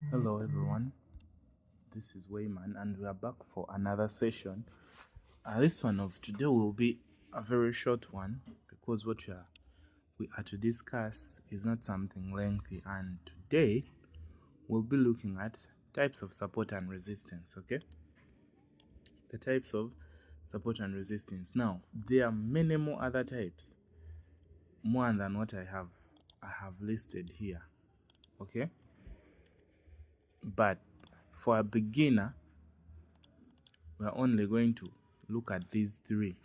Hello everyone, this is Wayman and we are back for another session. This one of today will be a very short one because what we are to discuss is not something lengthy, and today we'll be looking at types of support and resistance, okay? The types of support and resistance. Now, there are many more other types, more than what I have listed here, okay? But for a beginner, we're only going to look at these three.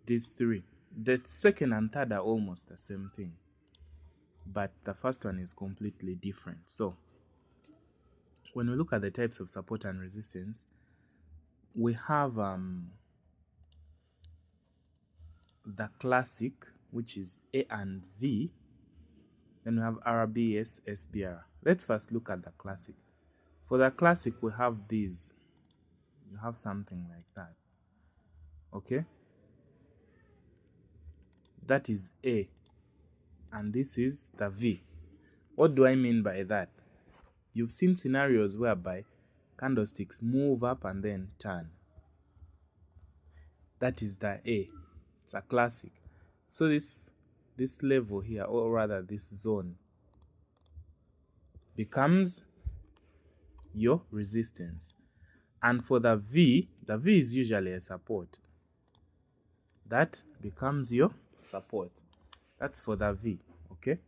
The second and third are almost the same thing, but the first one is completely different. So when we look at the types of support and resistance, we have the classic, which is A and V. Then we have RBS SBR. Let's first look at the classic. For the classic, we have these. You have something like that, okay? That is A, and this is the V. What do I mean by that? You've seen scenarios whereby candlesticks move up and then turn. That is the A. It's a classic. So this level here, or rather this zone, becomes your resistance. And for the V is usually a support. That becomes your support. That's for the V, okay?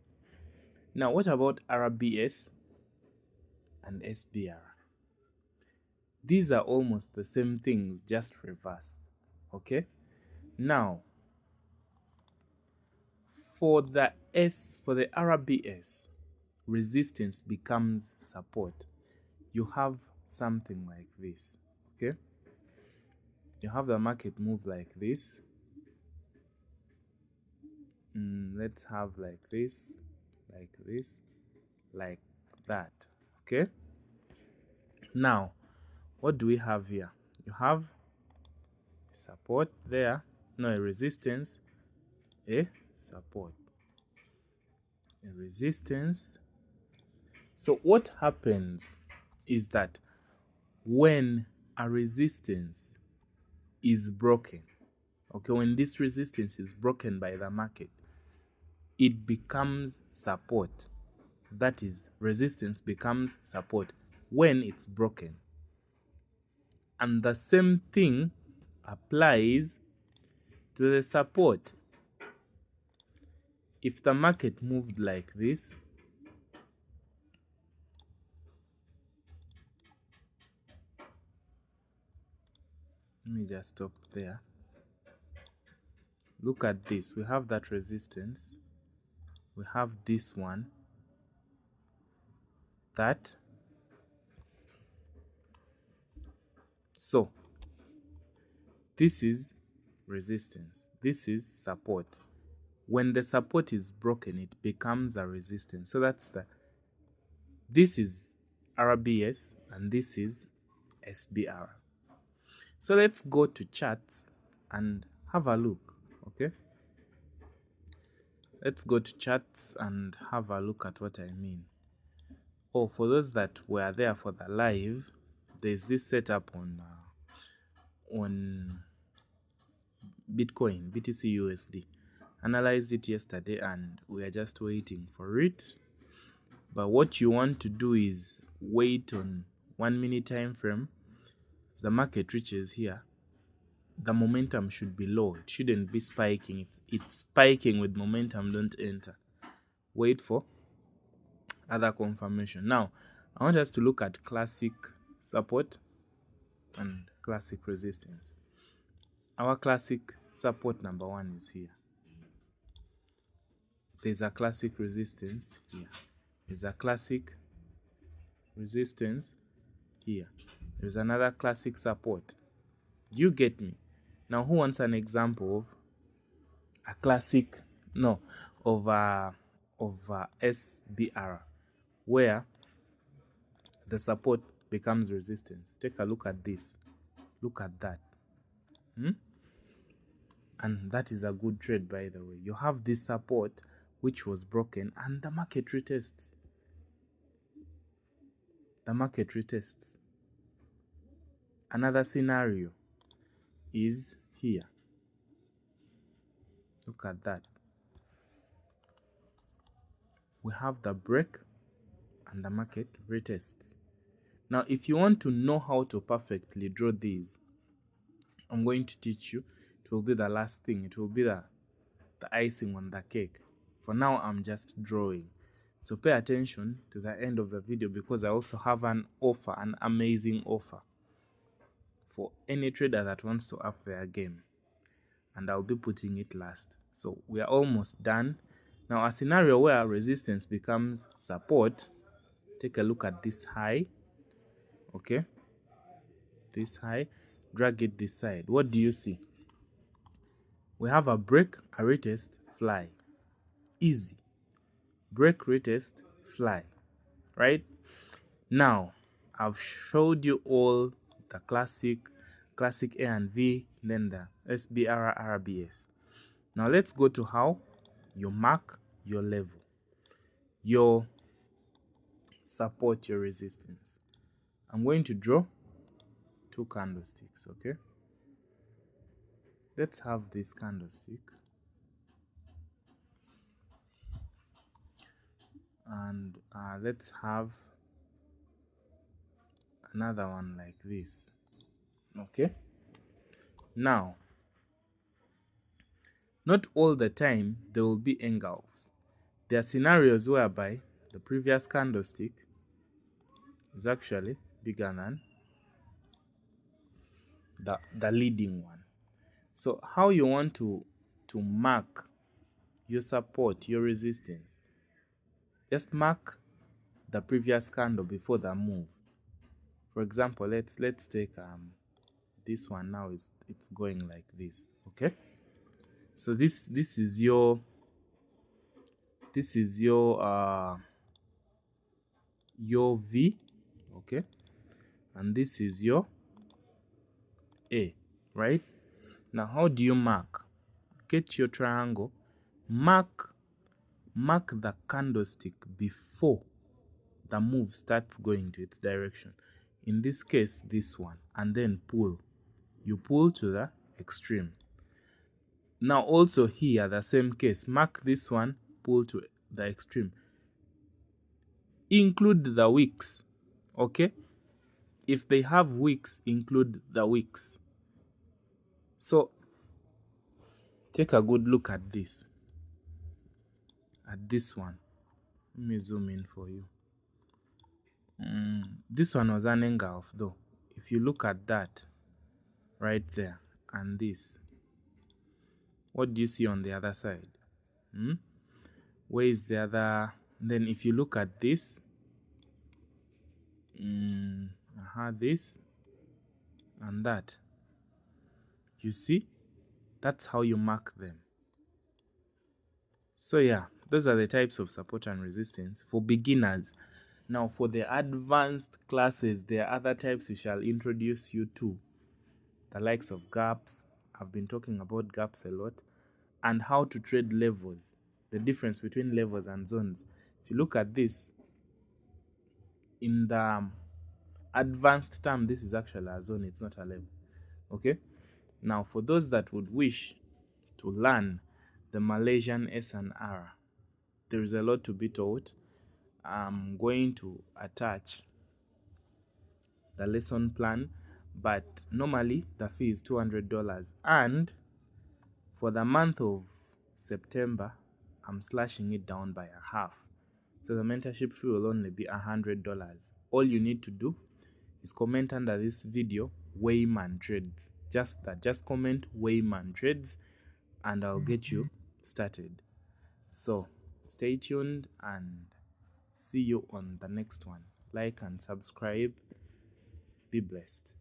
Now, what about RBS and SBR? These are almost the same things, just reversed, okay? Now, for the RBS, resistance becomes support. You have something like this, okay? You have the market move like this. Let's have like this, like that, okay? Now, what do we have here? You have support there, no, a resistance, a support, a resistance. So what happens is that when a resistance is broken, okay, when this resistance is broken by the market, it becomes support. That is, resistance becomes support when it's broken. And the same thing applies to the support. If the market moved like this, let me just stop there. Look at this. We have that resistance. We have this one. That. So, this is resistance. This is support. When the support is broken, it becomes a resistance. So this is RBS and this is SBR. So let's go to charts and have a look, okay? Let's go to charts and have a look at what I mean. Oh, for those that were there for the live, there's this setup on Bitcoin, BTC USD. Analyzed it yesterday and we are just waiting for it. But what you want to do is wait on 1 minute time frame. As the market reaches here, the momentum should be low. It shouldn't be spiking. If it's spiking with momentum, don't enter. Wait for other confirmation. Now, I want us to look at classic support and classic resistance. Our classic support number 1 is here. There's a classic resistance here. There's a classic resistance here. There's another classic support. Do you get me? Now, who wants an example of a classic, of SBR, where the support becomes resistance? Take a look at this. Look at that. And that is a good trade, by the way. You have this support which was broken and the market retests. the market retests. Another scenario is here. Look at that. We have the break and the market retests. Now, if you want to know how to perfectly draw these, I'm going to teach you. It will be the last thing. It will be the icing on the cake. For now, I'm just drawing. So pay attention to the end of the video, because I also have an offer, an amazing offer for any trader that wants to up their game. And I'll be putting it last. So we are almost done. Now, a scenario where resistance becomes support. Take a look at this high. Okay. This high. Drag it this side. What do you see? We have a break, a retest, fly. Easy. Break, retest, fly. Right? Now, I've showed you all the classic A and V, then the SBR, RBS. Now let's go to how you mark your level, your support, your resistance. I'm going to draw 2 candlesticks, okay? Let's have this candlestick. And let's have another one like this, okay? Now, not all the time there will be engulfs. There are scenarios whereby the previous candlestick is actually bigger than the leading one. So how you want to mark your support, your resistance, just mark the previous candle before the move. For example, let's take this one. Now it's going like this, okay? So this is your V, okay? And this is your A, right? Now how do you mark? Get your triangle, mark the candlestick before the move starts going to its direction. In this case, this one, and then pull. You pull to the extreme. Now also here, the same case, mark this one, pull to the extreme. Include the wicks, okay? If they have wicks, include the wicks. So take a good look at this. At this one. Let me zoom in for you. This one was an engulf though. If you look at that right there and this, what do you see on the other side? Where is the other? Then if you look at this, this and that, you see, that's how you mark them. So yeah, those are the types of support and resistance for beginners. Now for the advanced classes, there are other types we shall introduce you to. The likes of gaps. I've been talking about gaps a lot. And how to trade levels. The difference between levels and zones. If you look at this, in the advanced term, this is actually a zone, it's not a level. Okay? Now for those that would wish to learn the Malaysian S&R, there is a lot to be taught. I'm going to attach the lesson plan, but normally the fee is $200, and for the month of September I'm slashing it down by a half, so the mentorship fee will only be $100. All you need to do is comment under this video Wayman Trades, just that, just comment Wayman Trades and I'll get you started. So stay tuned and see you on the next one. Like and subscribe. Be blessed.